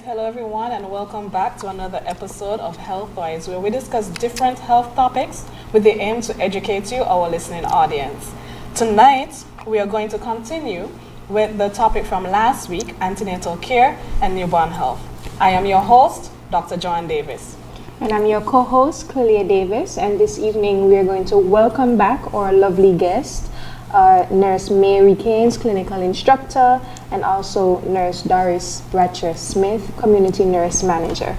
hello everyone, and welcome back to another episode of HealthWise, where we discuss different health topics with the aim to educate you, our listening audience. Tonight, we are going to continue with the topic from last week, antenatal care and newborn health. I am your host, Dr. Joeann Davis. And I'm your co-host, Clilia Davis, and this evening we are going to welcome back our lovely guest, Nurse Mary Caines, clinical instructor, and also Nurse Doris Bradshaw-Smith, community nurse manager.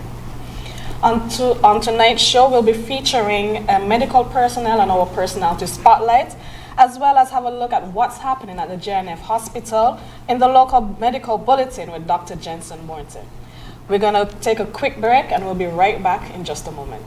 On tonight's show, we'll be featuring medical personnel and our personality spotlight, as well as have a look at what's happening at the JNF hospital in the local medical bulletin with Dr. Jensen Morton. We're going to take a quick break and we'll be right back in just a moment.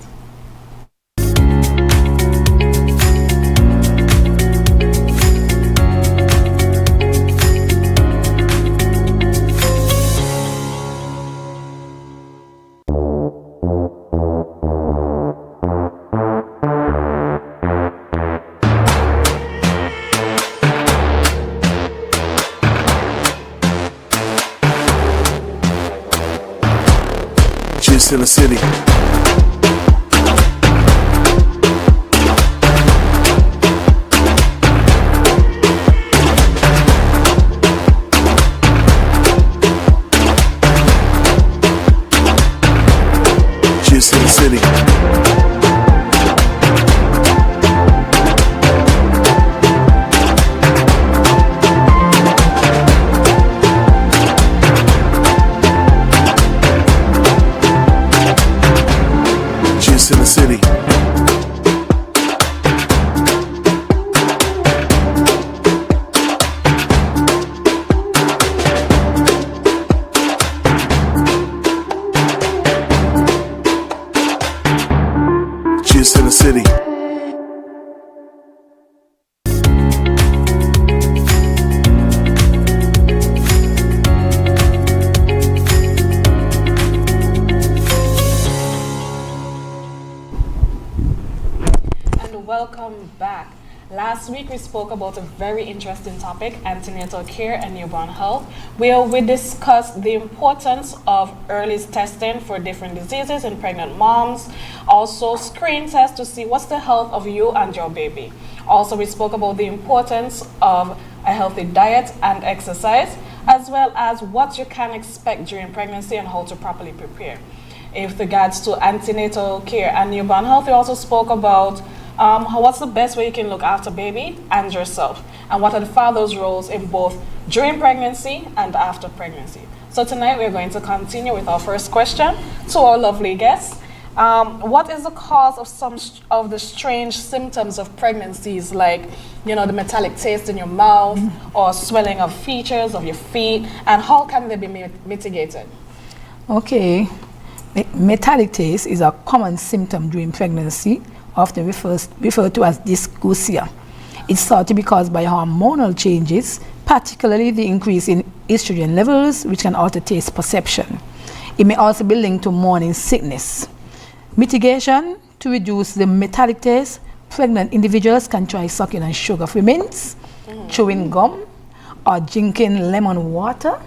In the city. Just in the city. In the city. Just in the city. Welcome back. Last week we spoke about a very interesting topic, antenatal care and newborn health, where we discussed the importance of early testing for different diseases in pregnant moms, also screen tests to see what's the health of you and your baby. Also, we spoke about the importance of a healthy diet and exercise, as well as what you can expect during pregnancy and how to properly prepare. With regards to antenatal care and newborn health, we also spoke about what's the best way you can look after baby and yourself, and what are the father's roles in both during pregnancy and after pregnancy. So tonight we're going to continue with our first question to our lovely guest. What is the cause of some of the strange symptoms of pregnancies, like the metallic taste in your mouth or swelling of features of your feet, and how can they be mitigated? Okay, metallic taste is a common symptom during pregnancy, often referred to as dysgeusia. It's thought to be caused by hormonal changes, particularly the increase in estrogen levels, which can alter taste perception. It may also be linked to morning sickness. Mitigation: to reduce the metallic taste, pregnant individuals can try sucking on sugar-free mints, chewing gum, or drinking lemon water.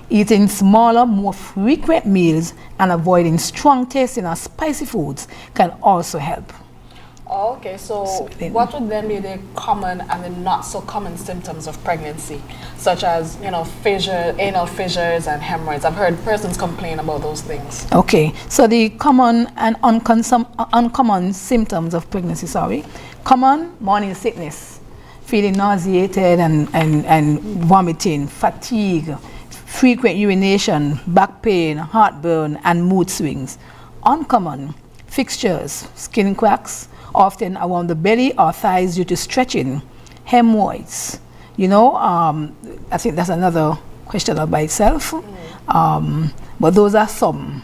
Eating smaller, more frequent meals and avoiding strong tasting or spicy foods can also help. Okay, so what would then be the common and the not so common symptoms of pregnancy, such as fissure, anal fissures and hemorrhoids? I've heard persons complain about those things. Okay, so the common and uncommon symptoms of pregnancy, common: morning sickness, feeling nauseated and vomiting, fatigue, frequent urination, back pain, heartburn, and mood swings. Uncommon: fixtures, skin cracks, often around the belly or thighs due to stretching, hemorrhoids. I think that's another question all by itself. But those are some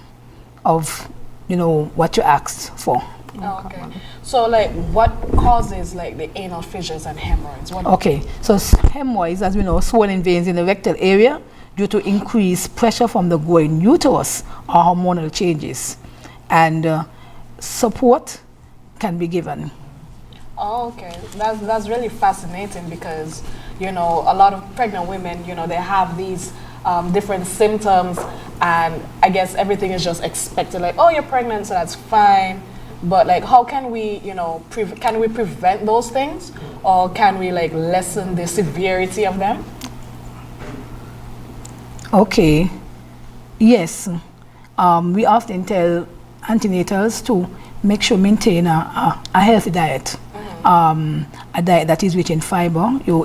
of what you asked for. Okay. So what causes the anal fissures and hemorrhoids? Okay, so hemorrhoids, as we know, swollen veins in the rectal area due to increased pressure from the growing uterus or hormonal changes. And support can be given. Oh, okay. That's really fascinating because, a lot of pregnant women, they have these different symptoms, and I guess everything is just expected, like, oh, you're pregnant, so that's fine. But like, how can we, can we prevent those things, or can we like lessen the severity of them? Okay. Yes. We often tell antenatals to make sure maintain a healthy diet. A diet that is rich in fiber. You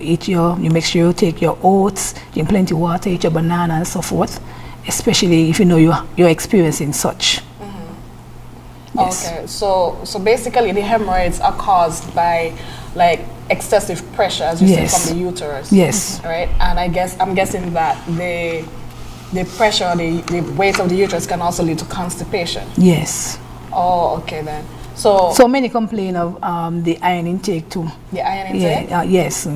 make sure you take your oats, drink plenty of water, eat your banana and so forth, especially if you know you're experiencing such. Yes. Okay, so basically the hemorrhoids are caused by like excessive pressure, as you say, from the uterus. Yes. Right, and I'm guessing that the pressure, the weight of the uterus can also lead to constipation. Yes. Oh, okay then. So many complain of the iron intake too. The iron intake? Yes.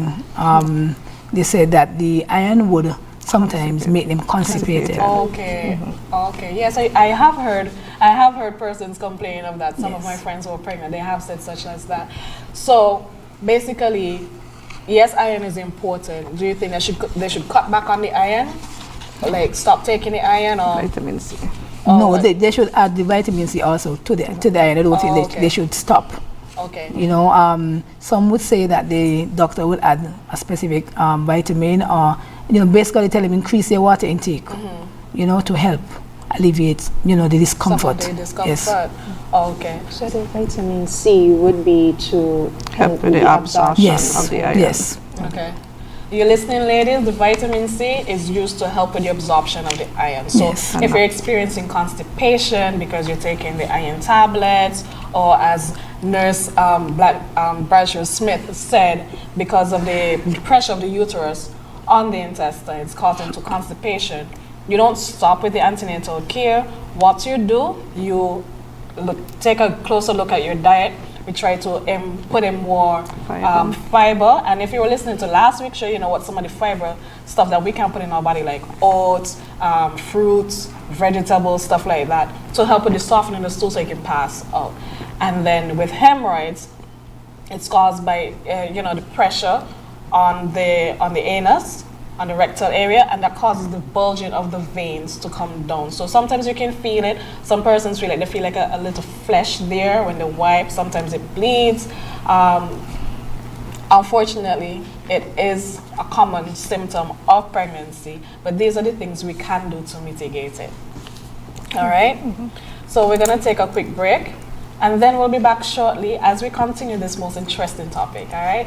They said that the iron would sometimes make them constipated. Okay. Okay. Yes, I have heard persons complain of that. Some of my friends who are pregnant, they have said such as that. So basically, yes, iron is important. Do you think they should cut back on the iron? Like stop taking the iron, or vitamin C? No, they should add the vitamin C also to the iron. I don't think they should stop. Okay. Some would say that the doctor would add a specific vitamin, or basically tell them increase their water intake. To help alleviate the discomfort. Some of the discomfort. Yes. Okay. So the vitamin C would be to help with the absorption of the iron. Yes. Okay. You're listening, ladies, the vitamin C is used to help with the absorption of the iron. So if you're experiencing constipation because you're taking the iron tablets, or as Nurse Bradshaw-Smith said, because of the pressure of the uterus on the intestines causing to constipation, you don't stop with the antenatal care. What you do, you take a closer look at your diet. We try to put in more fiber. And if you were listening to last week's show, you know what some of the fiber stuff that we can put in our body, like oats, fruits, vegetables, stuff like that, to help with the softening of the stool so you can pass out. And then with hemorrhoids, it's caused by the pressure on the anus, on the rectal area, and that causes the bulging of the veins to come down. So sometimes you can feel it. Some persons feel like they feel like a little flesh there when they wipe. Sometimes it bleeds. Unfortunately, it is a common symptom of pregnancy, but these are the things we can do to mitigate it. All right? So we're gonna take a quick break, and then we'll be back shortly as we continue this most interesting topic. All right?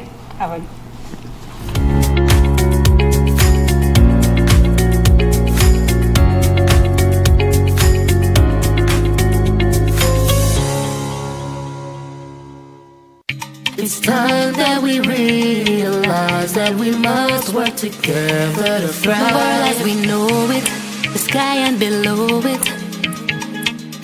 It's time that we realize that we must work together to thrive. The world as we know it, the sky and below it.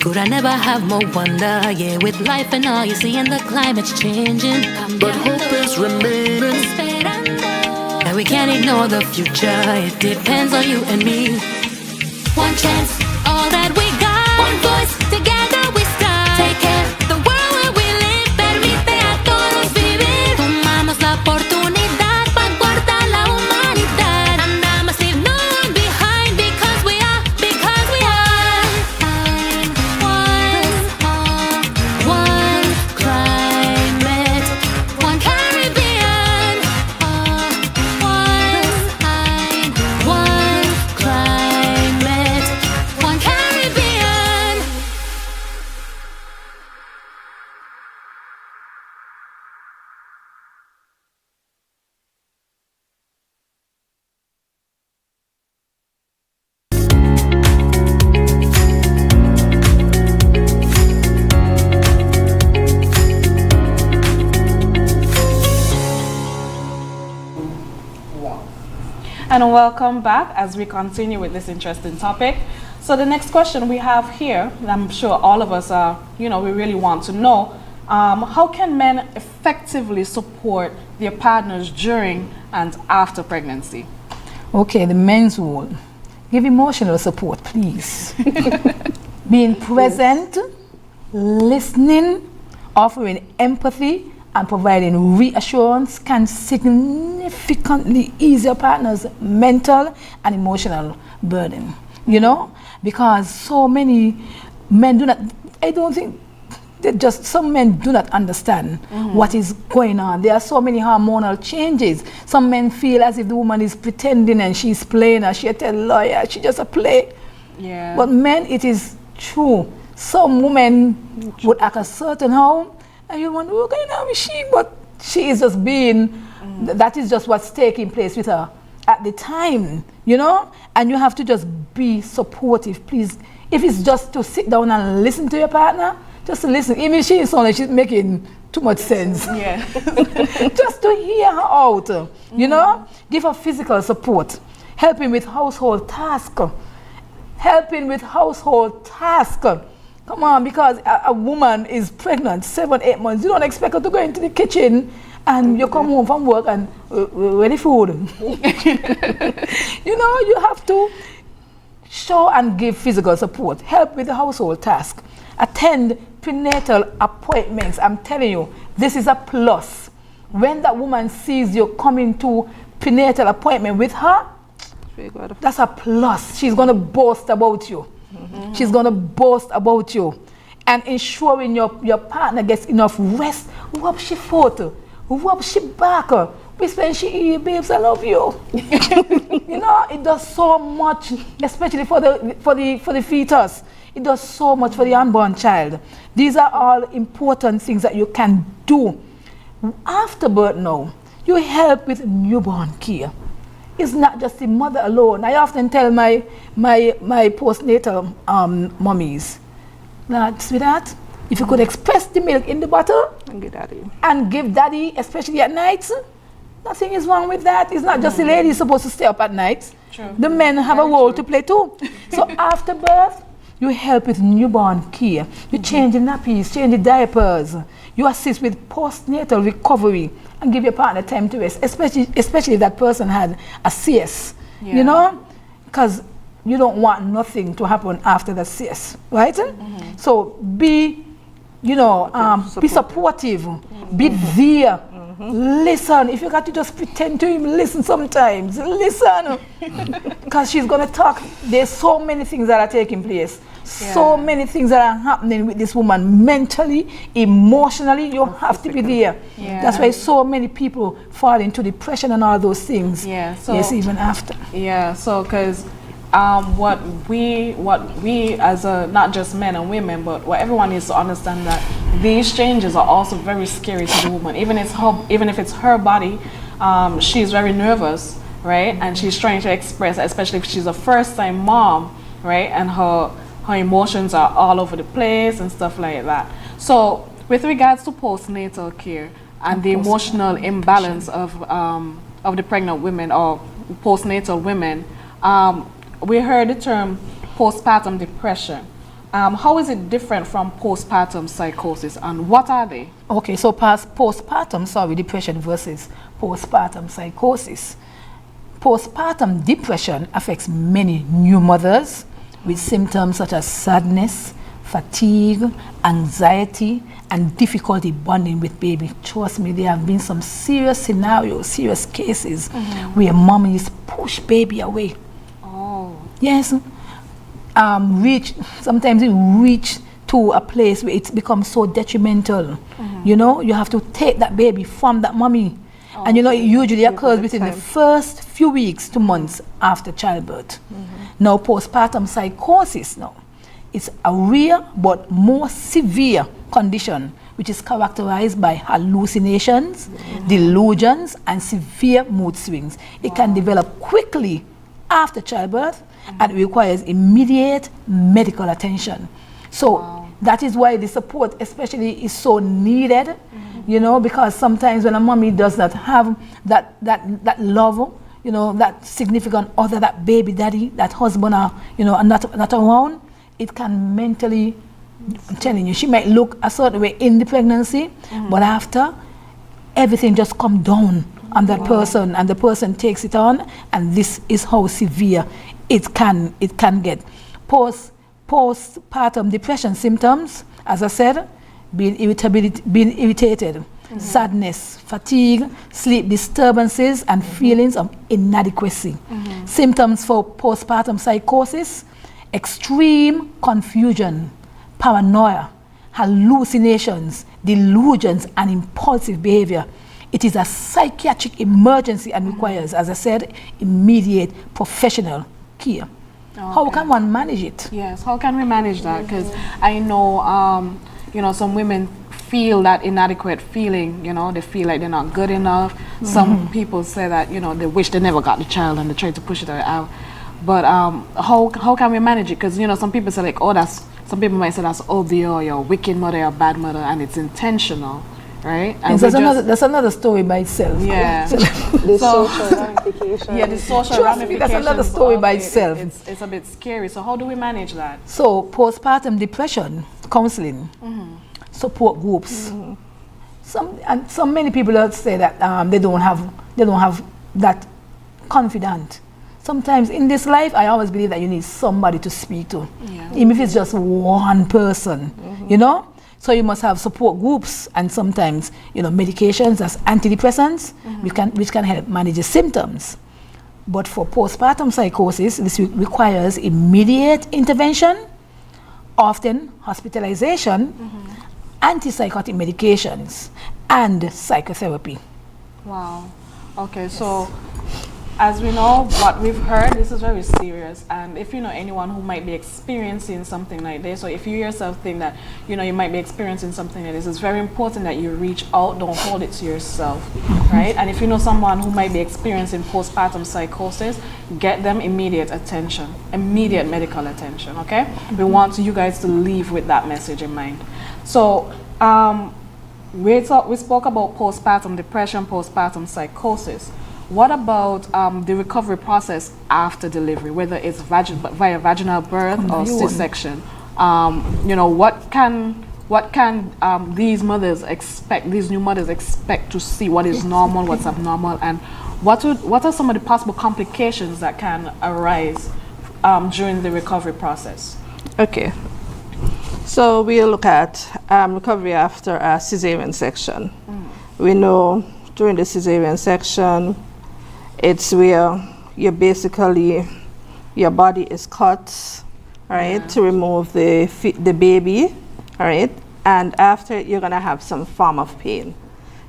Could I never have more wonder? Yeah, with life and all you see, and the climate's changing, but hope is remaining. And we can't ignore the future. It depends on you and me. One chance, all that we got. One voice, together we stand. Take care, the world where we live. Permite a todos vivir. Tomamos la oportunidad para importar la humanidad. And I must leave no one behind because we are one climate, one Caribbean. One climate, one Caribbean. And welcome back as we continue with this interesting topic. So the next question we have here, and I'm sure all of us we really want to know, how can men effectively support their partners during and after pregnancy? Okay, the men's role. Give emotional support, please. Being present, listening, offering empathy, and providing reassurance can significantly ease your partner's mental and emotional burden, you know, because so many men do not, I don't think, some men do not understand what is going on. There are so many hormonal changes. Some men feel as if the woman is pretending and she's playing, or she tell lawyer, she just a play. Yeah. But men, it is true. Some women would act a certain how, and you wonder, what's going on with she? But she is just being, that is just what's taking place with her at the time, you know? And you have to just be supportive, please. If it's just to sit down and listen to your partner, just to listen. Even if she is like she's making too much sense. Yeah. Just to hear her out, you know? Give her physical support. Helping with household tasks. Helping with household tasks. Come on, because a woman is pregnant 7-8 months. You don't expect her to go into the kitchen and you come home from work and ready food. You know, you have to show and give physical support. Help with the household task. Attend prenatal appointments. I'm telling you, this is a plus. When that woman sees you coming to prenatal appointment with her, that's a plus. She's going to boast about you. She's going to boast about you. And ensuring your partner gets enough rest. Rub she foot. Rub she back. When she eat, babes, I love you. You know, it does so much, especially for the fetus. It does so much for the unborn child. These are all important things that you can do. After birth now, you help with newborn care. It's not just the mother alone. I often tell my postnatal mummies, that, sweetheart, if you could express the milk in the bottle and give daddy, especially at night, nothing is wrong with that. It's not just the lady supposed to stay up at night. True. The men have a role to play too. So after birth, you help with newborn care. You change the nappies, change the diapers. You assist with postnatal recovery and give your partner time to rest, especially if that person had a CS, you know, because you don't want nothing to happen after the CS, right? So be, you know, be supportive, be there. Listen. If you got to just pretend to him, listen sometimes. Listen. Because she's going to talk. There's so many things that are taking place. So many things that are happening with this woman mentally, emotionally. You have to be there. That's why so many people fall into depression and all those things. So, yes, even after. So because what we as not just men and women, but what everyone needs to understand, that these changes are also very scary to the woman. Even if it's her body, she's very nervous, right? And she's trying to express, especially if she's a first-time mom, right? And her emotions are all over the place and stuff like that. So with regards to postnatal care and the emotional imbalance of the pregnant women or postnatal women, we heard the term postpartum depression. How is it different from postpartum psychosis, and what are they? Okay, so postpartum depression versus postpartum psychosis. Postpartum depression affects many new mothers with symptoms such as sadness, fatigue, anxiety, and difficulty bonding with baby. Trust me, there have been some serious scenarios, serious cases where mommies push baby away. Yes, sometimes it reach to a place where it becomes so detrimental. You know, you have to take that baby from that mommy. And you know, it usually occurs within the first few weeks to months after childbirth. Now, postpartum psychosis now, it's a rare but more severe condition which is characterized by hallucinations, delusions, and severe mood swings. It can develop quickly after childbirth and requires immediate medical attention. So that is why the support especially is so needed, you know, because sometimes when a mommy does not have that love, you know, that significant other, that baby daddy, that husband are, you know, not around, it can mentally, I'm telling you, she might look a certain way in the pregnancy, but after, everything just come down on that person, and the person takes it on, and this is how severe it can get. Postpartum depression symptoms, as I said, being irritated, sadness, fatigue, sleep disturbances, and feelings of inadequacy. Symptoms for postpartum psychosis: extreme confusion, paranoia, hallucinations, delusions, and impulsive behavior. It is a psychiatric emergency and requires, as I said, immediate professional care. How can one manage it? Yes, how can we manage that? Because I know, you know, some women feel that inadequate feeling, you know, they feel like they're not good enough. Some people say that, you know, they wish they never got the child and they try to push it out. But how can we manage it? Because, you know, some people say like, oh, some people might say that's OBO, you're a wicked mother, you're a bad mother, and it's intentional, right? And that's another story by itself. Yeah. The social ramifications. Yeah, the social Trust me, ramifications. that's another story of by it. itself. It's a bit scary. So how do we manage that? So postpartum depression, counseling, support groups. Many people that say that they don't have that confidant. Sometimes in this life, I always believe that you need somebody to speak to, even if it's just one person, you know. So you must have support groups and sometimes, you know, medications as antidepressants, which can help manage the symptoms. But for postpartum psychosis, this requires immediate intervention, often hospitalization, antipsychotic medications, and psychotherapy. Wow. Okay, so as we know, what we've heard, this is very serious. And if you know anyone who might be experiencing something like this, or if you yourself think that, you know, you might be experiencing something like this, it's very important that you reach out, don't hold it to yourself, right? And if you know someone who might be experiencing postpartum psychosis, get them immediate attention, immediate medical attention, okay? We want you guys to leave with that message in mind. So, we spoke about postpartum depression, postpartum psychosis. What about the recovery process after delivery, whether it's via vaginal birth or C-section? You know, what can these mothers expect? These new mothers expect to see what is normal, what's abnormal, and what are some of the possible complications that can arise during the recovery process? Okay. So we'll look at recovery after a cesarean section. We know during the cesarean section, it's where your body is cut, right, to remove the baby, all right, and after you're gonna have some form of pain.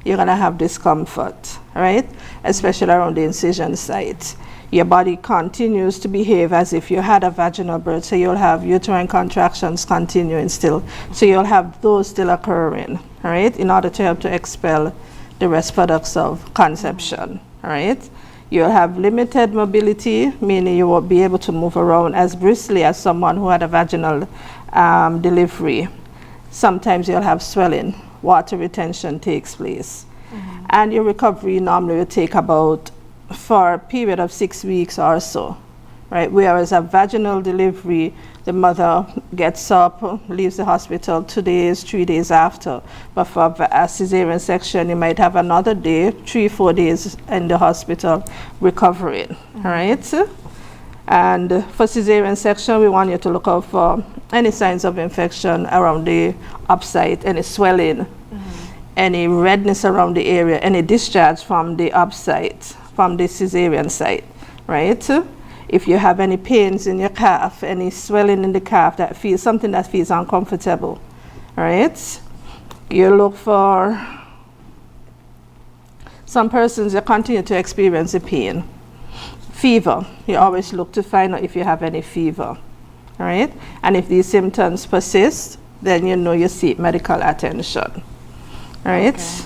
You're gonna have discomfort, right, especially around the incision site. Your body continues to behave as if you had a vaginal birth, so you'll have uterine contractions continuing still. So you'll have those still occurring, all right, in order to help to expel the rest products of conception, all right. You'll have limited mobility, meaning you won't be able to move around as briskly as someone who had a vaginal delivery. Sometimes you'll have swelling, water retention takes place. And your recovery normally will take about, for a period of 6 weeks or so, right? Whereas a vaginal delivery, the mother gets up, leaves the hospital 2 days, 3 days after. But for a cesarean section, you might have another day, 3-4 days in the hospital recovering, all right? And for cesarean section, we want you to look out for any signs of infection around the upside, any swelling, any redness around the area, any discharge from the upside, from the cesarean site, right? If you have any pains in your calf, any swelling in the calf that feels something that feels uncomfortable, right? You look for some persons that continue to experience the pain. Fever, you always look to find out if you have any fever, all right? And if these symptoms persist, then you know you seek medical attention, all right? Okay.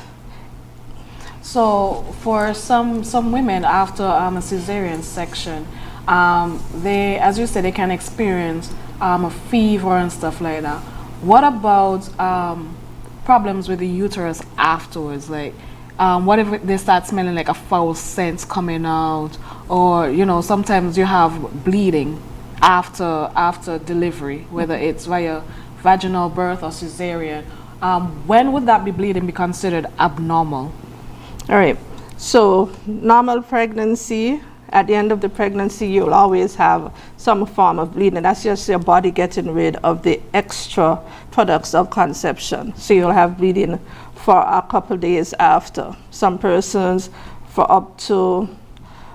So for some women after a cesarean section, they, as you said, they can experience a fever and stuff like that. What about problems with the uterus afterwards? Like, what if they start smelling like a foul scent coming out, or you know, sometimes you have bleeding after delivery, whether it's via vaginal birth or cesarean. When would that bleeding be considered abnormal? All right. So normal pregnancy At the end of the pregnancy, you'll always have some form of bleeding. That's just your body getting rid of the extra products of conception. So you'll have bleeding for a couple days after. Some persons for up to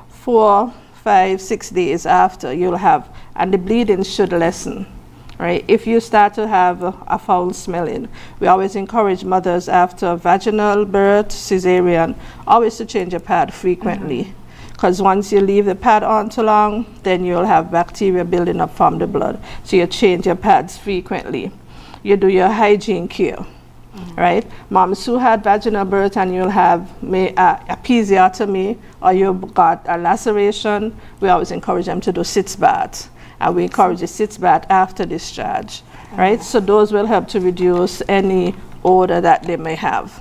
4, 5, 6 days after you'll have, and the bleeding should lessen. Right? If you start to have a foul smelling, we always encourage mothers after vaginal birth, cesarean, always to change your pad frequently. Because once you leave the pad on too long, then you'll have bacteria building up from the blood. So you change your pads frequently. You do your hygiene care. Right? Moms who had vaginal birth and you'll have a episiotomy or you've got a laceration, we always encourage them to do sitz baths. And we encourage a sitz bath after discharge, right? So those will help to reduce any odor that they may have,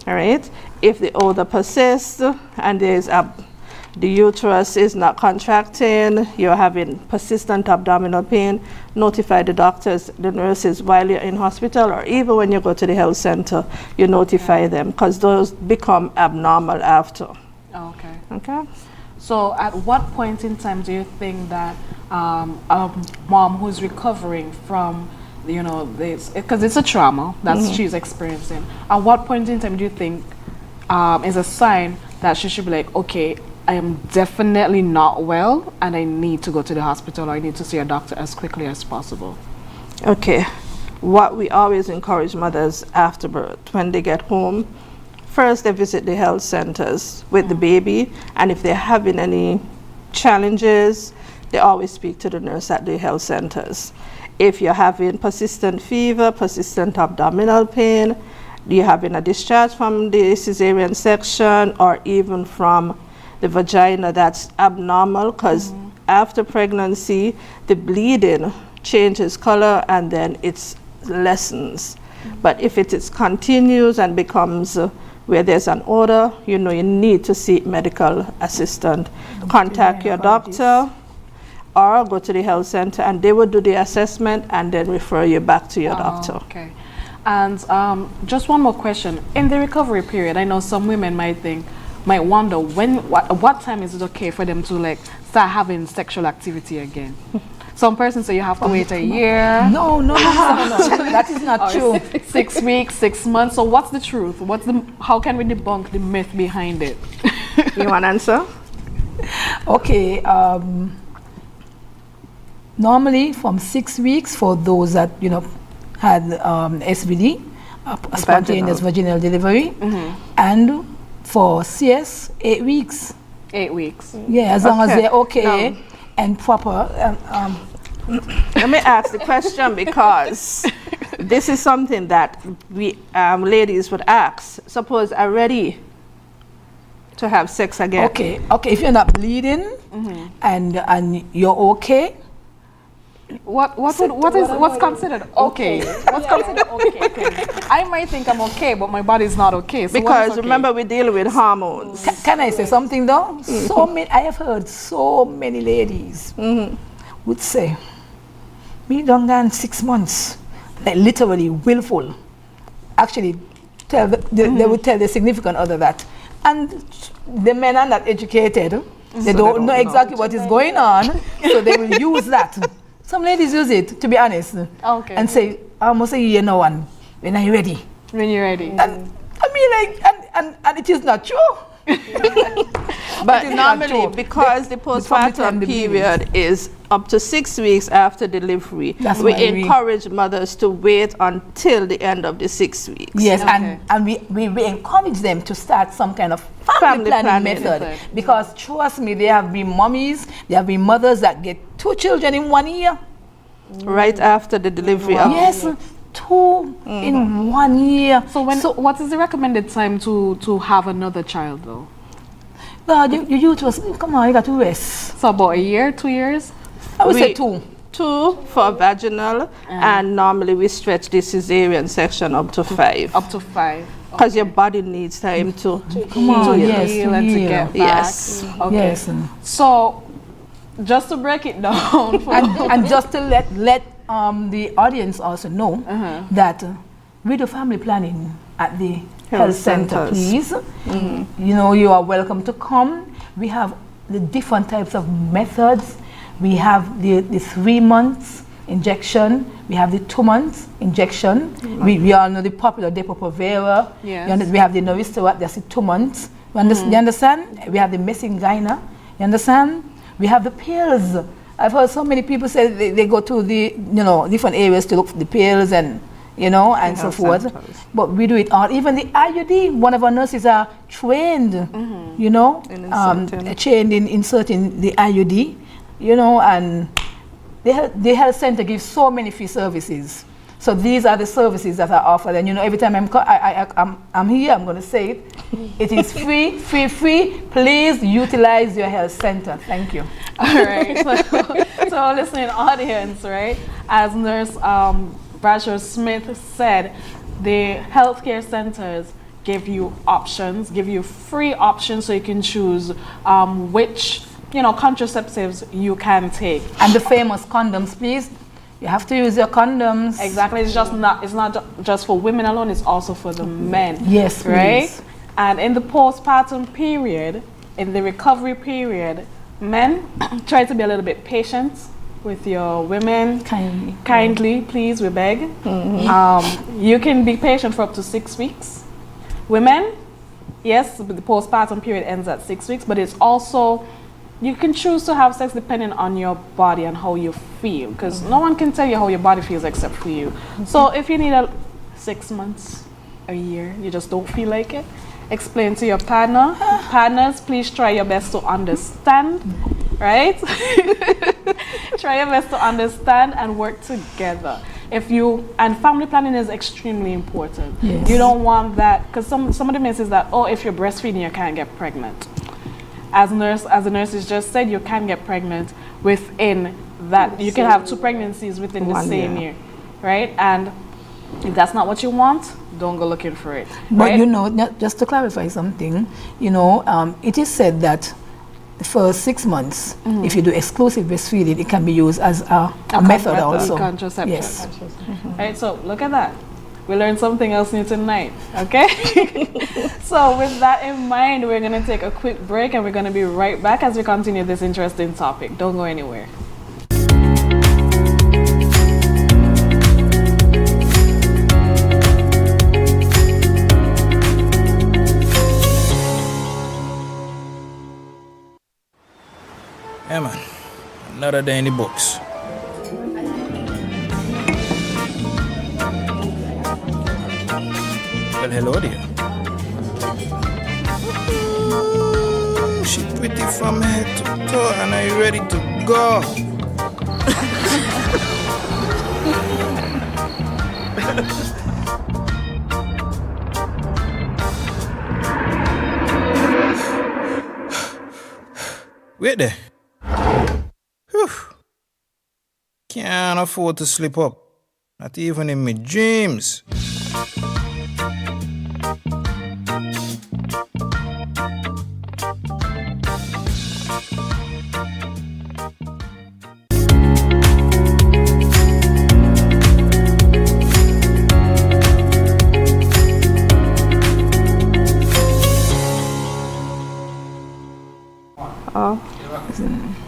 all right? If the odor persists and the uterus is not contracting, you're having persistent abdominal pain, notify the doctors, the nurses while you're in hospital, or even when you go to the health center, you notify them, because those become abnormal after. Okay. Okay? So at what point in time do you think that a mom who's recovering from, this, because it's a trauma that she's experiencing, at what point in time do you think is a sign that she should be like, okay, I am definitely not well and I need to go to the hospital, or I need to see a doctor as quickly as possible? Okay. What we always encourage mothers after birth, when they get home, first they visit the health centers with the baby, and if they're having any challenges, they always speak to the nurse at the health centers. If you're having persistent fever, persistent abdominal pain, you're having a discharge from the cesarean section or even from the vagina that's abnormal, because after pregnancy, the bleeding changes color and then it lessens. But if it is continues and becomes where there's an odor, you need to seek medical assistance. Contact your doctor or go to the health center and they will do the assessment and then refer you back to your doctor. Okay. And just one more question. In the recovery period, I know some women might wonder what time is it okay for them to start having sexual activity again? Some persons say you have to wait a year. No. That is not true. 6 weeks, 6 months. So what's the truth? How can we debunk the myth behind it? You want to answer? Okay. Normally from 6 weeks for those that had SVD, a spontaneous vaginal delivery, and for CS 8 weeks. 8 weeks. Yeah, as long as they're okay and proper. Let me ask the question, because this is something that we ladies would ask. Suppose I'm ready to have sex again. Okay. If you're not bleeding and you're okay. What's considered okay? What's considered okay? I might think I'm okay, but my body's not okay. So because okay? remember, we deal with hormones. Can I say something though? I have heard so many ladies would say, "Me done gone 6 months," like literally willful. Actually, they would tell their significant other that, and the men are not educated. They don't know exactly what is going on, so they will use that. Some ladies use it, to be honest, and say, almost a year now, and when are you ready? When you're ready. And and it is not true. But normally, because the postpartum period is up to 6 weeks after delivery, we encourage mothers to wait until the end of the 6 weeks. Yes, and we encourage them to start some kind of family planning method. Because trust me, there have been mommies, there have been mothers that get 2 children in 1 year. Right after the delivery of... Yes, 2 in 1 year. So what is the recommended time to have another child though? Well, your uterus, come on, you got to rest. So about a year, 2 years? I would say 2. 2 for vaginal, and normally we stretch the cesarean section up to 5. Up to 5. Because your body needs time to heal and to get back. Yes. Okay. Yes. So, just to break it down, and just to let the audience also know that we do family planning at the health center, please. You are welcome to come. We have the different types of methods. We have the 3 months injection. We have the 2 months injection. We all know the popular Depo-Provera. Yes. We have the Novisterat, that's the 2 months. You understand? We have the Mesingina. You understand? We have the pills. I've heard so many people say they go to the, different areas to look for the pills and, and so forth. But we do it all. Even the IUD, one of our nurses are trained, trained in inserting the IUD, and the health center gives so many free services. So these are the services that are offered, and every time I'm here, I'm going to say it. It is free, free, free. Please utilize your health center. Thank you. All right. So listening audience, right? As Nurse Bradshaw-Smith said, the healthcare centers give you options, give you free options, so you can choose which contraceptives you can take. And the famous condoms, please. You have to use your condoms. Exactly. It's not just for women alone. It's also for the men. Yes, right. Please. And in the postpartum period, in the recovery period, men try to be a little bit patient with your women. Kindly, please, we beg. You can be patient for up to 6 weeks. Women, yes, the postpartum period ends at 6 weeks, but it's also, you can choose to have sex depending on your body and how you feel, because no one can tell you how your body feels except for you. So if you need 6 months, a year, you just don't feel like it, explain to your partner. Partners, please try your best to understand, right? Try your best to understand and work together. And family planning is extremely important. Yes. You don't want that, because some of the myths is that, if you're breastfeeding, you can't get pregnant. As the nurses just said, you can get pregnant within that. You can have 2 pregnancies within the same year, right? And if that's not what you want, don't go looking for it. But just to clarify something, it is said that for 6 months, if you do exclusive breastfeeding, it can be used as a method also. Contraception. Yes. Right, so look at that. We learned something else new tonight, okay? So with that in mind, we're going to take a quick break and we're going to be right back as we continue this interesting topic. Don't go anywhere. Yeah, man. Another day in the books. Well, hello there. Ooh, she pretty from head to toe, and are you ready to go? Wait there. Whew. Can't afford to slip up. Not even in my dreams.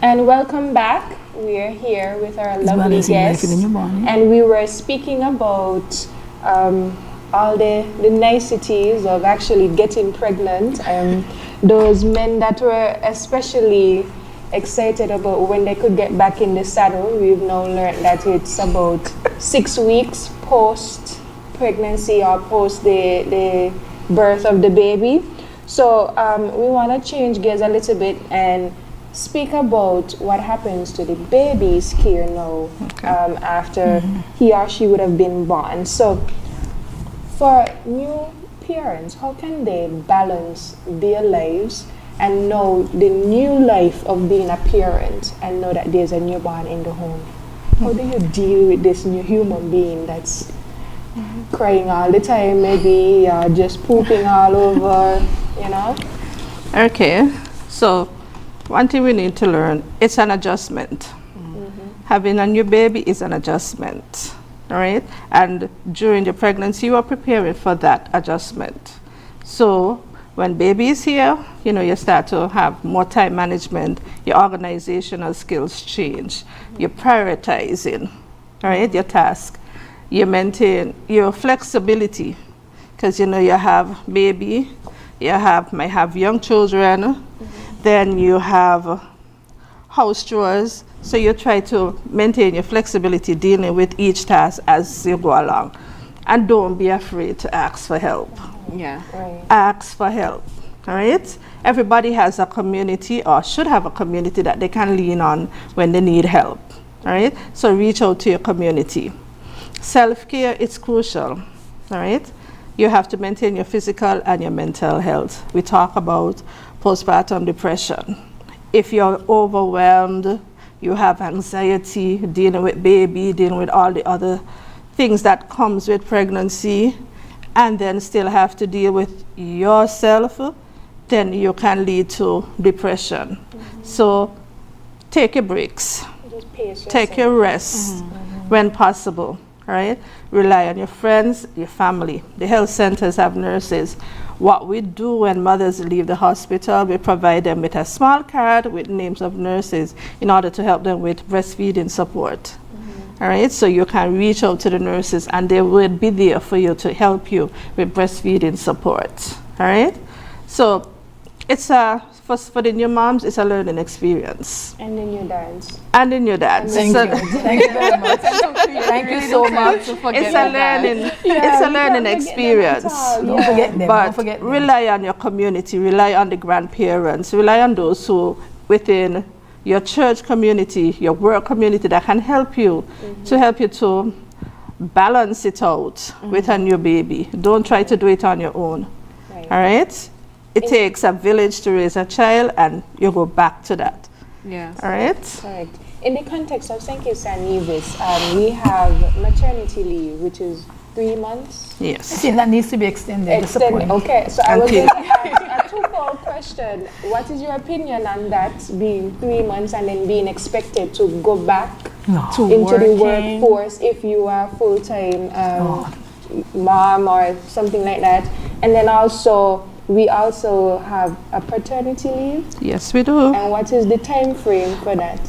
And welcome back. We are here with our lovely guest, and we were speaking about all the niceties of actually getting pregnant. Those men that were especially excited about when they could get back in the saddle. We've now learned that it's about 6 weeks post pregnancy or post the birth of the baby. So we want to change gears a little bit and speak about what happens to the baby's care now after he or she would have been born. So for new parents, how can they balance their lives and know the new life of being a parent and know that there's a newborn in the home? How do you deal with this new human being that's crying all the time, maybe just pooping all over, Okay, so one thing we need to learn, it's an adjustment. Having a new baby is an adjustment, all right? And during the pregnancy, you are preparing for that adjustment. So When baby is here, you start to have more time management. Your organizational skills change. You're prioritizing, all right, your task. You maintain your flexibility because, you have baby, might have young children, then you have house chores. So you try to maintain your flexibility dealing with each task as you go along. And don't be afraid to ask for help. Yeah. Right. Ask for help, all right? Everybody has a community or should have a community that they can lean on when they need help, all right? So reach out to your community. Self-care is crucial, all right? You have to maintain your physical and your mental health. We talk about postpartum depression. If you're overwhelmed, you have anxiety, dealing with baby, dealing with all the other things that comes with pregnancy, and then still have to deal with yourself, then you can lead to depression. So take your breaks, Just pace take yourself. your rest when possible, all right? Rely on your friends, your family. The health centers have nurses. What we do when mothers leave the hospital, we provide them with a small card with names of nurses in order to help them with breastfeeding support. All right, so you can reach out to the nurses and they will be there for you to help you with breastfeeding support. All right, so it's for the new moms, it's a learning experience. And then your dads. And the new dads. Thank So you. Thank you very much. Thank you so much. it's a learning, it's a learning experience. Don't forget them. Don't But forget them. rely on your community, rely on the grandparents, rely on those who within your church community, your work community that can help you to balance it out with a new baby. Don't try to do it on your own. Right. All right? It takes a village to raise a child, and you go back to that. Yes. All right? Correct. In the context of St. Kitts and Nevis, we have maternity leave, which is 3 months. I Yes. think that needs to be extended. the support. Okay, so I was Until- going to ask a twofold question. What is your opinion on that being 3 months and then being expected to go back To into the working. workforce if you are full-time mom or something like that? And then also, we also have a paternity leave. Yes, we do. And what is the time frame for that?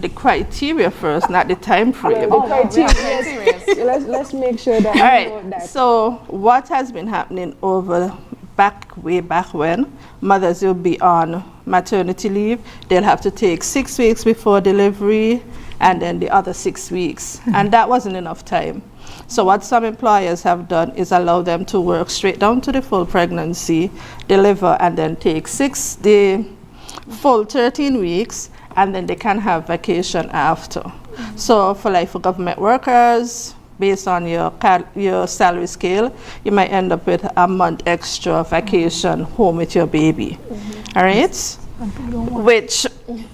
The criteria first, not the time frame. The criteria. Yes. Let's make sure that All we right. know that. So what has been happening way back when mothers will be on maternity leave, they'll have to take 6 weeks before delivery and then the other 6 weeks. And that wasn't enough time. So what some employers have done is allow them to work straight down to the full pregnancy, deliver, and then take the full 13 weeks, and then they can have vacation after. So for government workers, based on your salary scale, you might end up with a month extra vacation home with your baby. All right? Which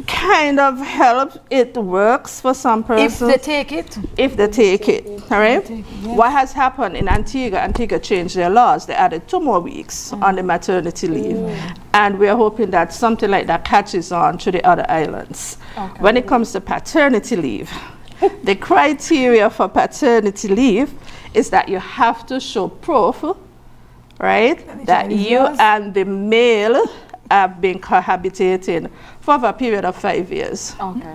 kind of helps. It works for some persons. If they take it. If they take it, all right? What has happened in Antigua changed their laws. They added 2 more weeks on the maternity leave. And we're hoping that something like that catches on to the other islands. Okay. When it comes to paternity leave, the criteria for paternity leave is that you have to show proof, right, that you and the male have been cohabitating for a period of 5 years. Okay.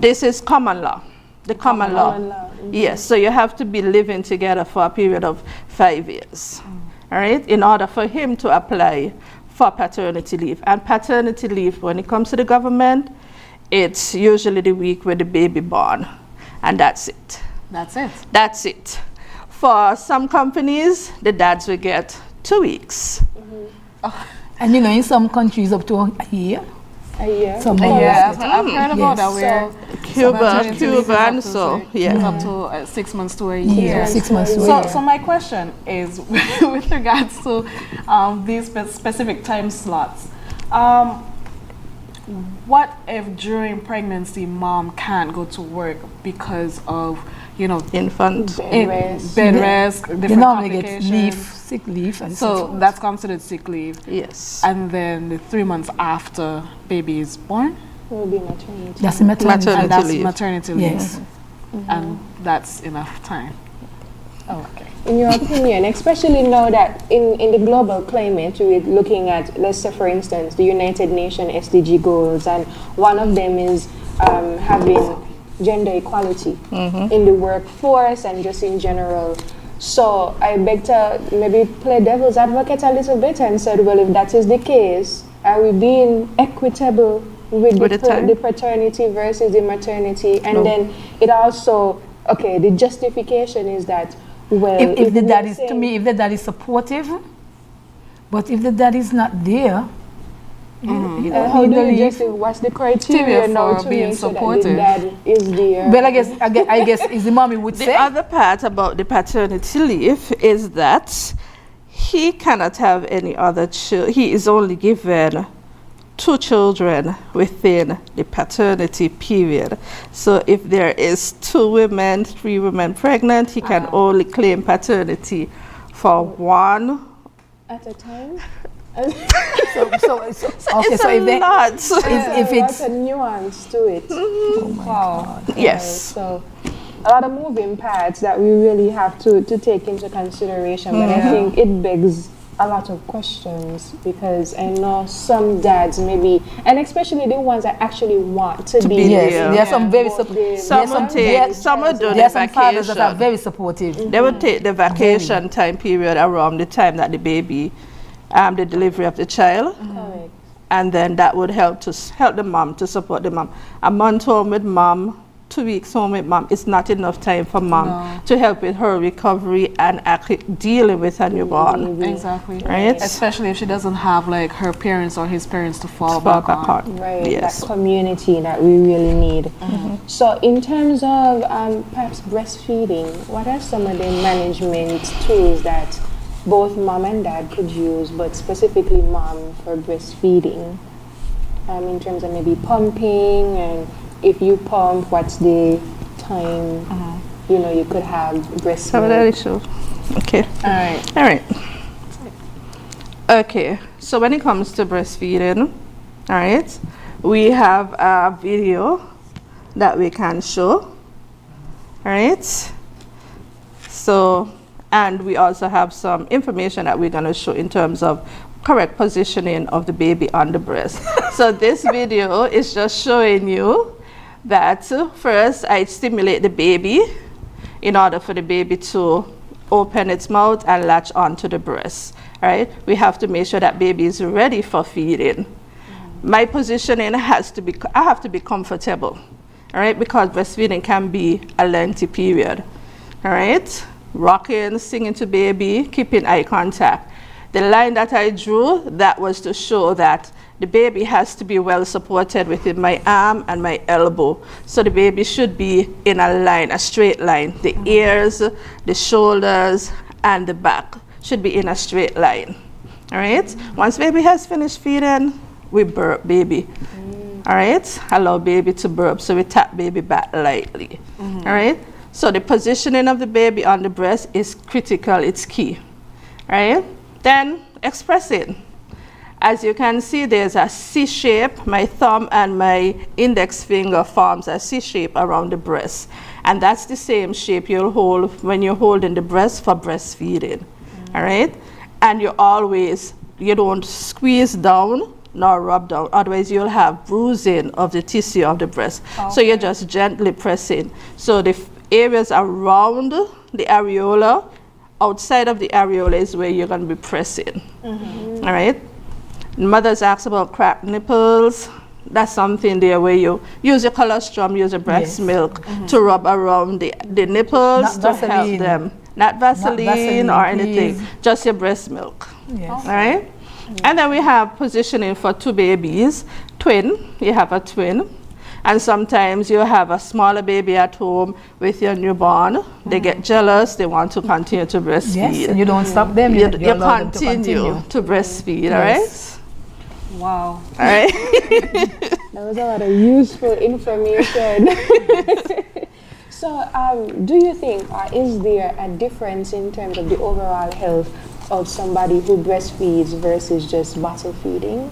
This is common law. The common law. Yes, so you have to be living together for a period of 5 years, all right, in order for him to apply for paternity leave. And paternity leave, when it comes to the government, it's usually the week with the baby born, and that's it. That's it. That's it. For some companies, the dads will get 2 weeks. And in some countries up to a year. A year? Some Yeah, months. I've heard about that where Cuba, and so, yeah. up to 6 months to a year. Yeah, 6 months to a So, year. so my question is, with regards to these specific time slots, what if during pregnancy mom can't go to work because of, Infant. bed rest, They different normally get complications? sick leave. And So that's considered sick leave. Yes. And then the 3 months after baby is born, Will be maternity. that's the maternity. and that's leave. maternity leave. Yes. And that's enough time. Oh, okay. in your opinion, especially now that in the global climate, we're looking at, let's say for instance, the United Nations SDG goals, and one of them is having gender equality in the workforce and just in general. So I beg to maybe play devil's advocate a little bit and said, well, if that is the case, are we being equitable with the paternity versus the maternity? And then it also, okay, the justification is that, well, if the dad is, to me, if the dad is supportive, but if the dad is not there, how do you justify, what's the criteria now to being make sure that the supportive? dad is there? well, I guess is the mommy would The say. other part about the paternity leave is that he cannot have any other children. He is only given 2 children within the paternity period. So if there is 2 women, 3 women pregnant, he can only claim paternity for 1. At a time? Okay, It's so if they, lot. if it's a nuance to it. Wow. Yes. So a lot of moving parts that we really have to take into consideration, but I think it begs a lot of questions, because I know some dads maybe, and especially the ones that actually want to be yes, there. there are some very Some will take, some will do there are the some fathers that are vacation. very supportive. They will take the vacation time period around the time that the baby, the delivery of the child. Correct. And then that would help the mom, to support the mom. A month home with mom, 2 weeks home with mom, it's not enough time for mom to help with her recovery and actually dealing with her newborn. Exactly. Right? Especially if she doesn't have like her parents or his parents to fall back on. Right, Yes. that community that we really need. So in terms of perhaps breastfeeding, what are some of the management tools that both mom and dad could use, but specifically mom for breastfeeding? In terms of maybe pumping, and if you pump, what's the time you could have breast Have milk? that issue. Okay. All right. Okay. So when it comes to breastfeeding, all right, we have a video that we can show. All right. So, and we also have some information that we're going to show in terms of correct positioning of the baby on the breast. So this video is just showing you that first I stimulate the baby in order for the baby to open its mouth and latch onto the breast. Right? We have to make sure that baby is ready for feeding. My positioning has to be, I have to be comfortable. All right? Because breastfeeding can be a lengthy period. All right? Rocking, singing to baby, keeping eye contact. The line that I drew, that was to show that the baby has to be well supported within my arm and my elbow. So the baby should be in a line, a straight line. The ears, the shoulders, and the back should be in a straight line. All right? Once baby has finished feeding, we burp baby. All right? Allow baby to burp. So we tap baby back lightly. All right? So the positioning of the baby on the breast is critical, it's key. Right? Then express it. As you can see, there's a C shape. My thumb and my index finger forms a C shape around the breast. And that's the same shape you'll hold when you're holding the breast for breastfeeding. All right? And you don't squeeze down nor rub down. Otherwise, you'll have bruising of the tissue of the breast. Okay. So you're just gently pressing. So the areas around the areola, outside of the areola is where you're going to be pressing. All right? Mothers ask about cracked nipples. That's something there where you use your colostrum, use your breast milk to rub around the nipples to help them. Not Vaseline or anything, please. Just your breast milk. Yes. All right? And then we have positioning for 2 babies. Twin, you have a twin. And sometimes you have a smaller baby at home with your newborn. They get jealous, they want to continue to breastfeed. Yes, and you don't stop them. You continue to breastfeed, yes. All right? Wow. All right. That was a lot of useful information. So, do you think, is there a difference in terms of the overall health of somebody who breastfeeds versus just bottle feeding?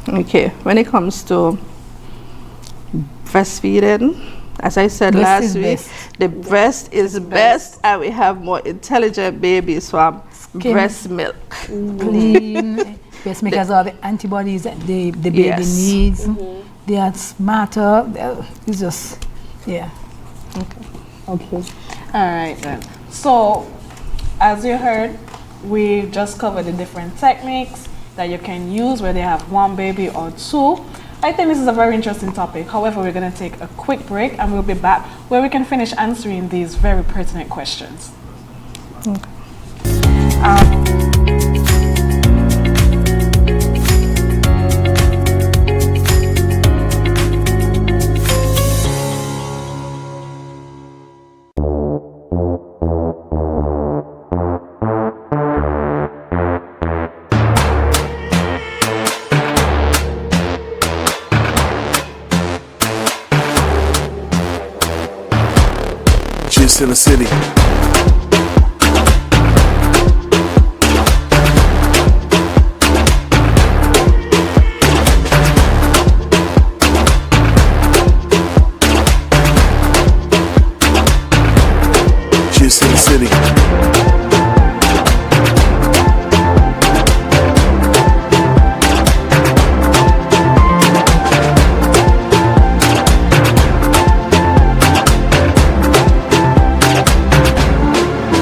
Okay, when it comes to breastfeeding, As I said Breast last is week, best. the breast is best, and we have more intelligent babies from Skin. breast milk. Clean. Breast milk has all the antibodies that the baby Yes. needs. They are smarter. It's just, yeah. Okay. All right then. So, as you heard, we just covered the different techniques that you can use whether you have one baby or two. I think this is a very interesting topic. However, we're going to take a quick break and we'll be back where we can finish answering these very pertinent questions. Cheers in the city. Cheers in the city.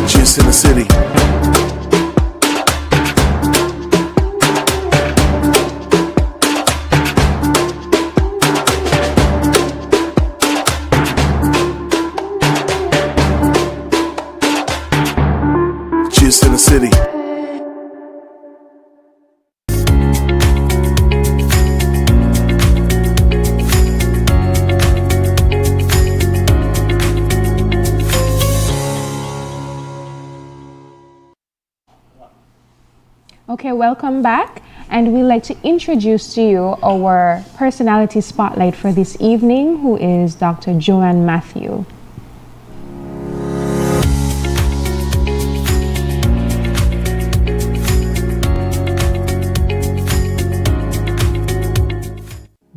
Cheers in the city. Cheers in the city. Okay, welcome back. And we'd like to introduce to you our personality spotlight for this evening, who is Dr. Joeann Matthew.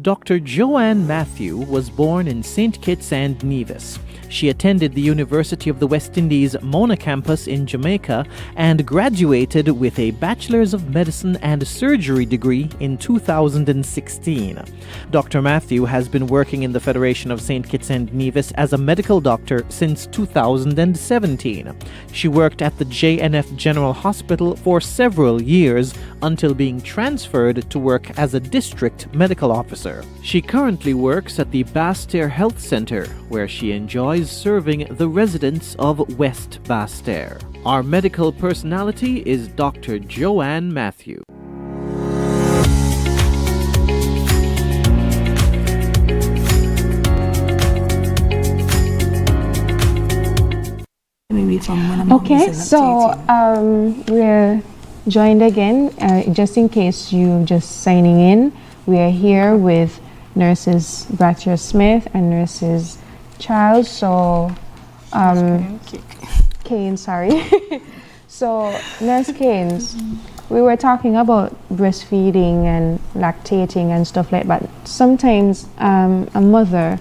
Dr. Joeann Matthew was born in St. Kitts and Nevis. She attended the University of the West Indies Mona campus in Jamaica and graduated with a Bachelor's of Medicine and Surgery degree in 2016. Dr. Matthew has been working in the Federation of St. Kitts and Nevis as a medical doctor since 2017. She worked at the JNF General Hospital for several years until being transferred to work as a district medical officer. She currently works at the Basse-Terre Health Center, where she enjoys serving the residents of West Basse-Terre. Our medical personality is Dr. Joeann Matthew. Okay, so we're joined again. Just in case you're just signing in, we are here with nurses Bradshaw-Smith and nurses Charles. So, Caines, sorry. So, Nurse Caines, we were talking about breastfeeding and lactating and stuff like that. Sometimes a mother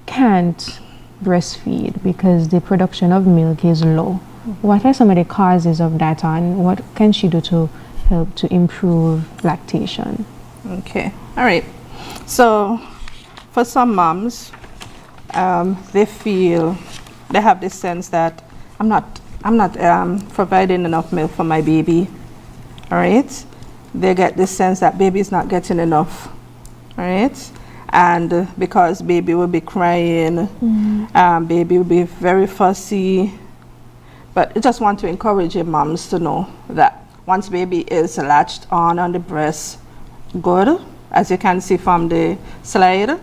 can't breastfeed because the production of milk is low. What are some of the causes of that, and what can she do to help to improve lactation? Okay, all right. So, for some moms, they have this sense that I'm not providing enough milk for my baby. All right, they get this sense that baby is not getting enough. All right, and because baby will be crying, baby will be very fussy. But I just want to encourage your moms to know that once baby is latched on the breast, good, as you can see from the slide, all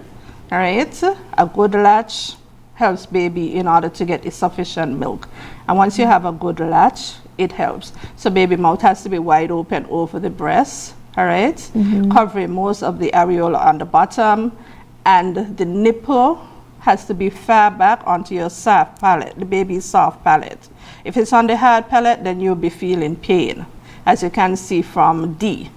right, a good latch helps baby in order to get sufficient milk. And once you have a good latch, it helps. So baby mouth has to be wide open over the breast, all right, covering most of the areola on the bottom, and the nipple has to be far back onto your soft palate, the baby's soft palate. If it's on the hard palate, then you'll be feeling pain, as you can see from D.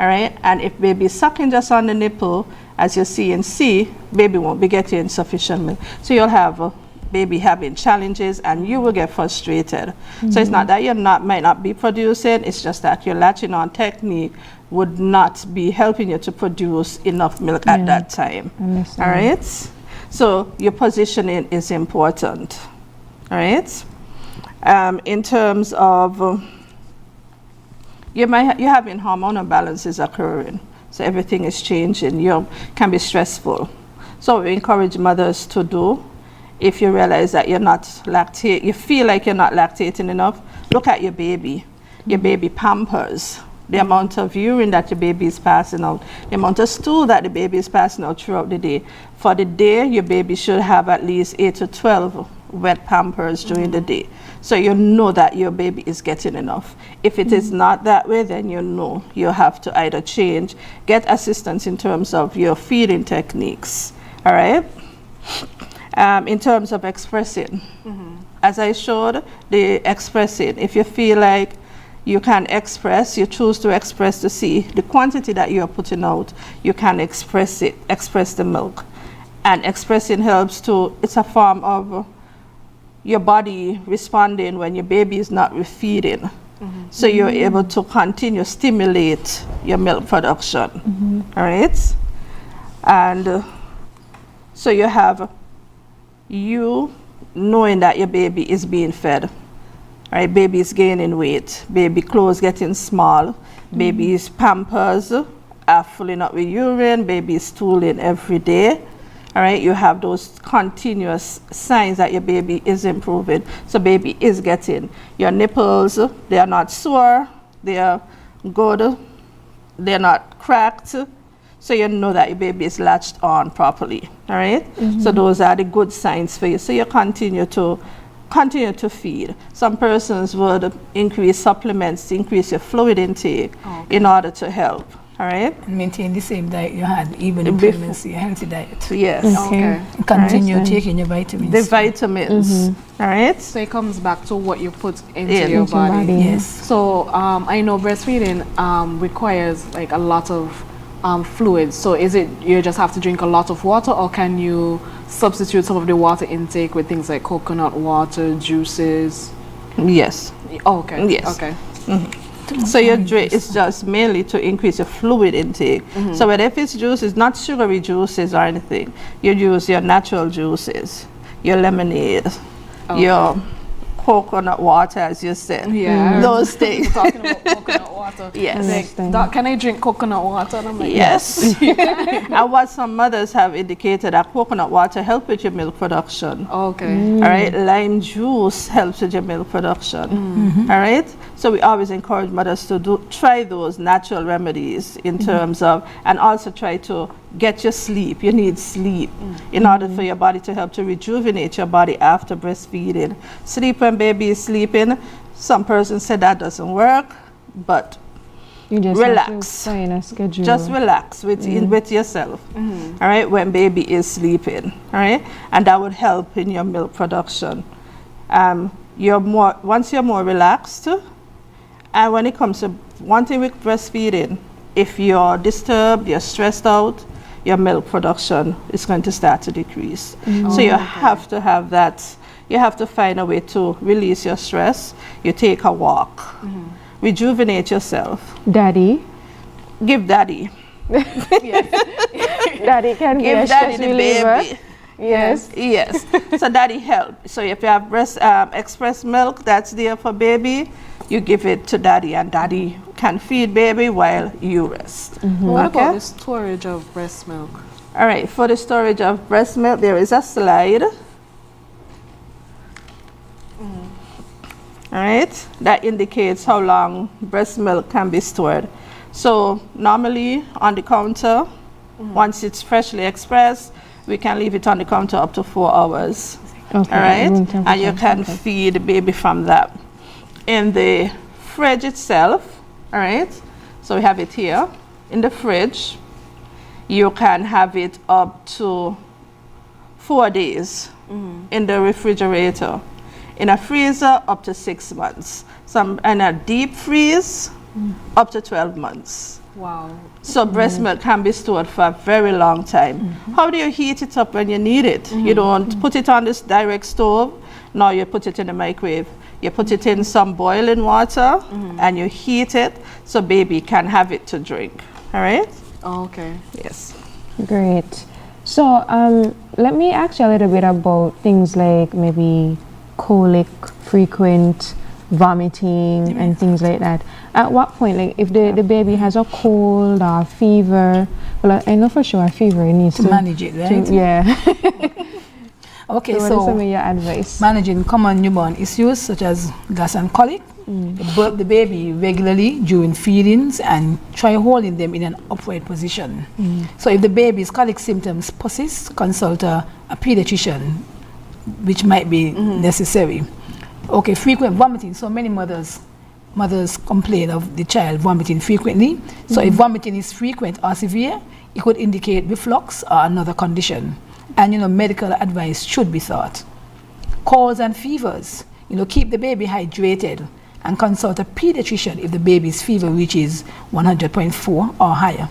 All right, and if baby is sucking just on the nipple as you see in C, baby won't be getting sufficient milk. So you'll have a baby having challenges and you will get frustrated. So it's not that you might not be producing, it's just that your latching on technique would not be helping you to produce enough milk at that time. All right? So your positioning is important. All right? In terms of, you're having hormonal balances occurring. So everything is changing. You can be stressful. So we encourage mothers to do, if you realize that you're not you feel like you're not lactating enough, look at your baby. Your baby pampers. The amount of urine that your baby is passing out, the amount of stool that the baby is passing out throughout the day. For the day, your baby should have at least 8 to 12 wet pampers during the day. So you know that your baby is getting enough. If it is not that way, then you know you have to either change, get assistance in terms of your feeding techniques. All right? In terms of expressing, as I showed, the expressing, if you feel like you can express, you choose to express to see the quantity that you are putting out, you can express it, express the milk. And expressing helps to, it's a form of your body responding when your baby is not refeeding. So you're able to continue stimulate your milk production. All right? And so you have you knowing that your baby is being fed. Right, baby is gaining weight, baby clothes getting small, baby's pampers are filling up with urine, baby is stooling every day. All right, you have those continuous signs that your baby is improving. So baby is getting, your nipples, they are not sore, they are good, they're not cracked. So you know that your baby is latched on properly. All right, so those are the good signs for you. So you continue to feed. Some persons would increase supplements to increase your fluid intake in order to help. All right? And maintain the same diet you had even in pregnancy, a healthy diet. Yes. Okay. Continue taking your vitamins. The vitamins. All right? So it comes back to what you put into your body. Yes. So I know breastfeeding requires like a lot of fluids. So is it you just have to drink a lot of water, or can you substitute some of the water intake with things like coconut water, juices? Yes. Oh, okay. Yes. Okay. So your drink is just mainly to increase your fluid intake. So whether if it's juices, not sugary juices or anything, you use your natural juices, your lemonade, your coconut water, as you said. Yeah. Those things. Talking about coconut water. Yes. Like, Doc, can I drink coconut water? And I'm like, Yes. And what some mothers have indicated that coconut water helps with your milk production. Okay. All right, lime juice helps with your milk production. All right, so we always encourage mothers to try those natural remedies in terms of, and also try to get your sleep. You need sleep in order for your body to help to rejuvenate your body after breastfeeding. Sleep when baby is sleeping. Some persons say that doesn't work, but You just relax. have to find a schedule. Just relax with yourself. All right, when baby is sleeping. All right, and that would help in your milk production. Once you're more relaxed, and when it comes to one thing with breastfeeding, if you're disturbed, you're stressed out, your milk production is going to start to decrease. So you have to have that. You have to find a way to release your stress. You take a walk. Rejuvenate yourself. Daddy. Give daddy. Daddy can be a Give stress daddy the reliever. baby. Yes. Yes. So daddy help. So if you have express milk that's there for baby, you give it to daddy, and daddy can feed baby while you rest. What about the storage of breast milk? All right. For the storage of breast milk, there is a slide. All right, that indicates how long breast milk can be stored. So normally on the counter, once it's freshly expressed, we can leave it on the counter up to 4 hours. Okay. All right, room and you temperature. can feed the baby from that. In the fridge itself, all right, so we have it here. In the fridge, you can have it up to 4 days in the refrigerator. In a freezer, up to 6 months. Some in a deep freeze, up to 12 months. Wow. So breast milk can be stored for a very long time. How do you heat it up when you need it? You don't put it on this direct stove, nor you put it in the microwave. You put it in some boiling water and you heat it so baby can have it to drink. All right? Okay. Yes. Great. So let me ask you a little bit about things like maybe colic, frequent vomiting and things like that. At what point, like if the baby has a cold or fever, well, I know for sure a fever needs to manage it, right? yeah. Okay, So what is some of your advice? managing common newborn issues such as gas and colic, birth the baby regularly during feedings and try holding them in an upright position. So if the baby's colic symptoms persist, consult a pediatrician, which might be necessary. Okay, frequent vomiting. So many mothers complain of the child vomiting frequently. So if vomiting is frequent or severe, it could indicate reflux or another condition. And medical advice should be sought. Colds and fevers. Keep the baby hydrated and consult a pediatrician if the baby's fever reaches 100.4 or higher.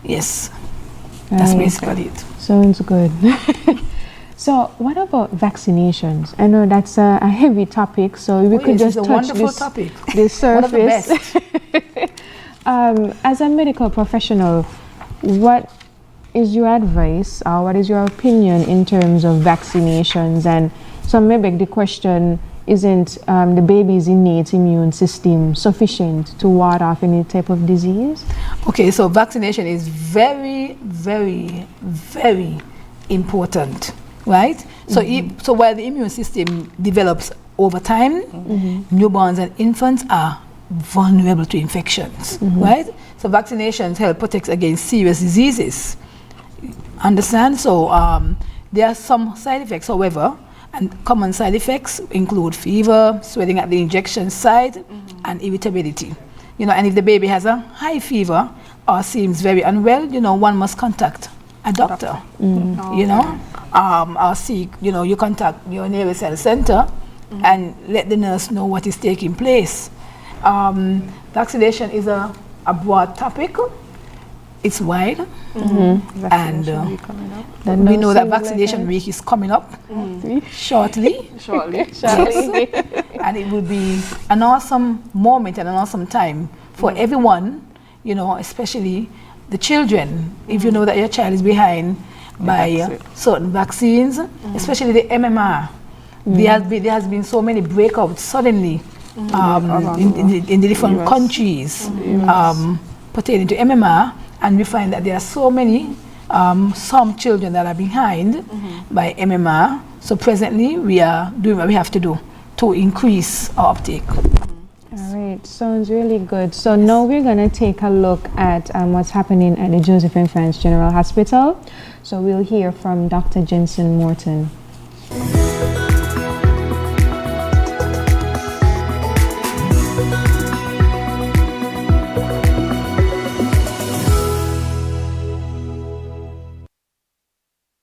Yes, that's basically it. Sounds good. So what about vaccinations? I know that's a heavy topic, so we could just it's a touch wonderful topic. the surface. One of the best. As a medical professional, what is your advice or what is your opinion in terms of vaccinations? And so maybe the question, isn't the baby's innate immune system sufficient to ward off any type of disease? Okay, so vaccination is very, very, very important, right? So while the immune system develops over time, newborns and infants are vulnerable to infections, right? So vaccinations help protect against serious diseases. Understand? So there are some side effects, however, and common side effects include fever, swelling at the injection site, and irritability. And if the baby has a high fever or seems very unwell, one must contact a doctor. Or seek, you contact your nearest health center and let the nurse know what is taking place. Vaccination is a broad topic. It's wide, and we know that vaccination week is coming up shortly. Yes. And it will be an awesome moment and an awesome time for everyone, especially the children. If you know that your child is behind by certain vaccines, especially the MMR, there has been so many breakouts suddenly in the different countries pertaining to MMR. And we find that there are so many, some children that are behind by MMR. So presently, we are doing what we have to do to increase our uptake. All right, sounds really good. So now we're going to take a look at what's happening at the Josephine France General Hospital. So we'll hear from Dr. Jensen Morton.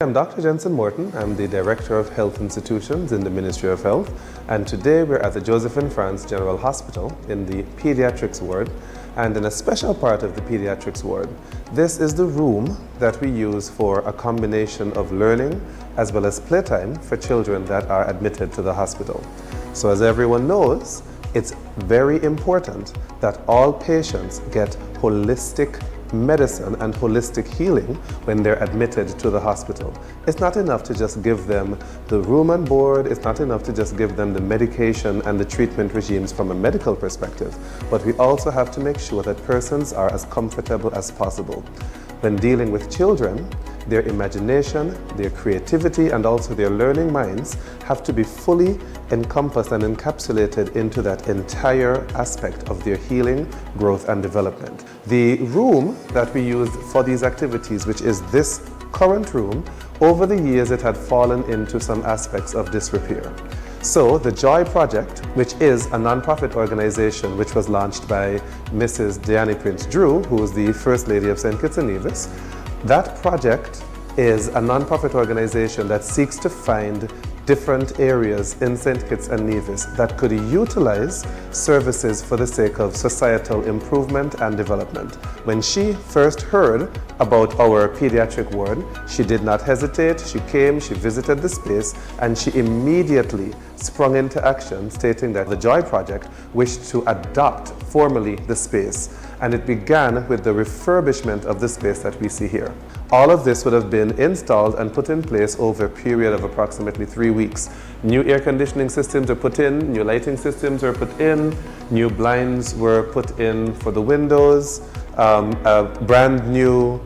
I'm Dr. Jensen Morton. I'm the Director of Health Institutions in the Ministry of Health, and today we're at the Josephine France General Hospital in the Pediatrics Ward, and in a special part of the Pediatrics Ward. This is the room that we use for a combination of learning as well as playtime for children that are admitted to the hospital. So as everyone knows, it's very important that all patients get holistic medicine and holistic healing when they're admitted to the hospital. It's not enough to just give them the room and board, it's not enough to just give them the medication and the treatment regimes from a medical perspective, but we also have to make sure that persons are as comfortable as possible. When dealing with children, their imagination, their creativity, and also their learning minds have to be fully encompassed and encapsulated into that entire aspect of their healing, growth, and development. The room that we used for these activities, which is this current room, over the years it had fallen into some aspects of disrepair. So the Joy Project, which is a non-profit organization which was launched by Mrs. Diane Prince Drew, who is the First Lady of St. Kitts and Nevis, that project is a non-profit organization that seeks to find different areas in St. Kitts and Nevis that could utilize services for the sake of societal improvement and development. When she first heard about our pediatric ward, she did not hesitate. She came, she visited the space, and she immediately sprung into action, stating that the Joy Project wished to adopt formally the space. And it began with the refurbishment of the space that we see here. All of this would have been installed and put in place over a period of approximately 3 weeks. New air conditioning systems were put in, new lighting systems were put in, new blinds were put in for the windows, a brand new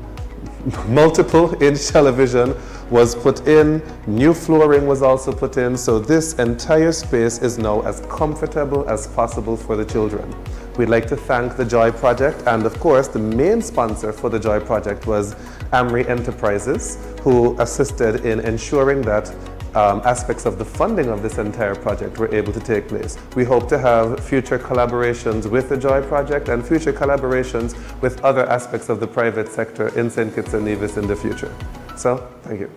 multiple-inch television was put in, new flooring was also put in, so this entire space is now as comfortable as possible for the children. We'd like to thank the Joy Project, and of course the main sponsor for the Joy Project was Amri Enterprises, who assisted in ensuring that aspects of the funding of this entire project were able to take place. We hope to have future collaborations with the Joy Project and future collaborations with other aspects of the private sector in St. Kitts and Nevis in the future. So, thank you.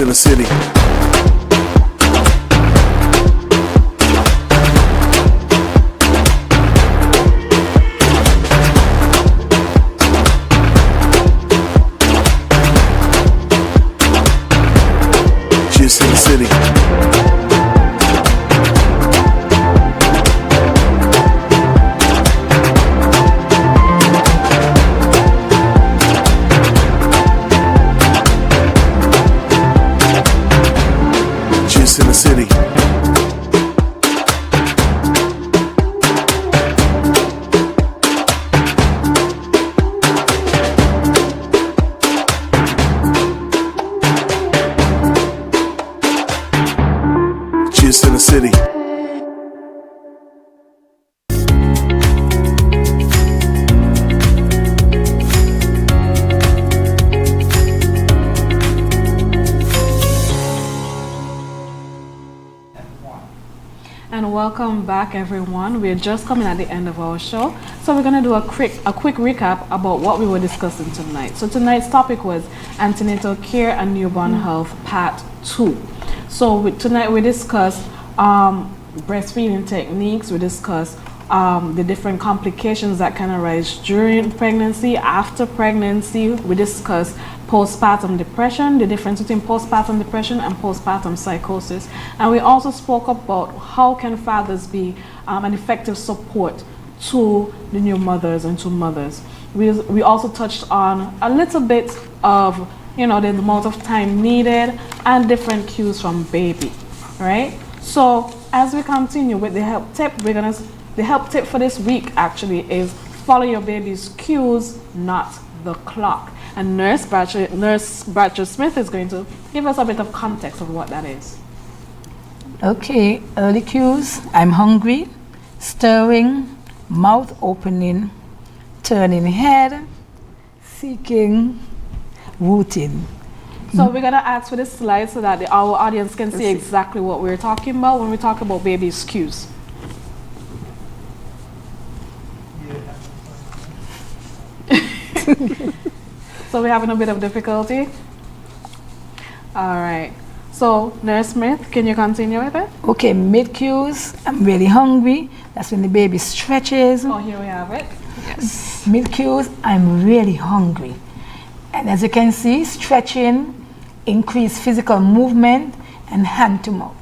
In the city. Just in the city. In the city. Just in the city. And welcome back, everyone. We're just coming at the end of our show, so we're going to do a quick recap about what we were discussing tonight. So tonight's topic was antenatal care and newborn health, part 2. So tonight we discussed breastfeeding techniques. We discussed the different complications that can arise during pregnancy, after pregnancy. We discussed postpartum depression, the difference between postpartum depression and postpartum psychosis. And we also spoke about how can fathers be an effective support to the new mothers and to mothers. We also touched on a little bit of, the amount of time needed and different cues from baby, right? So as we continue with the help tip, the help tip for this week actually is follow your baby's cues, not the clock. And Nurse Bradshaw-Smith is going to give us a bit of context of what that is. Okay, early cues. I'm hungry, stirring, mouth opening, turning head, seeking, wooting. So we're going to ask for this slide so that our audience can see exactly what we're talking about when we talk about baby's cues. So we're having a bit of difficulty. All right. So Nurse Smith, can you continue with it? Okay, mid cues. I'm really hungry. That's when the baby stretches. Oh, here we have it. Yes. Mid cues. I'm really hungry. And as you can see, stretching, increased physical movement, and hand to mouth.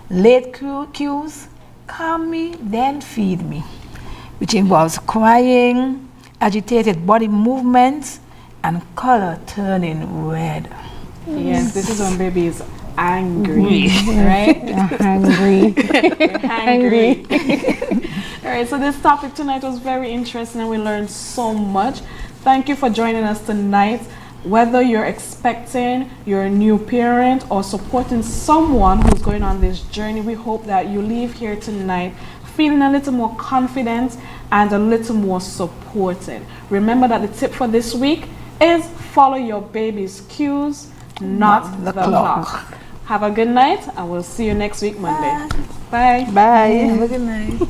Late cues. Calm me, then feed me, which involves crying, agitated body movements, and color turning red. Yes, this is when baby is angry, right? Hungry. Hungry. All right, so this topic tonight was very interesting and we learned so much. Thank you for joining us tonight. Whether you're expecting, you're a new parent, or supporting someone who's going on this journey, we hope that you leave here tonight feeling a little more confident and a little more supported. Remember that the tip for this week is follow your baby's cues, not the clock. Have a good night, and we'll see you next week, Monday. Bye. Bye. Have a good night.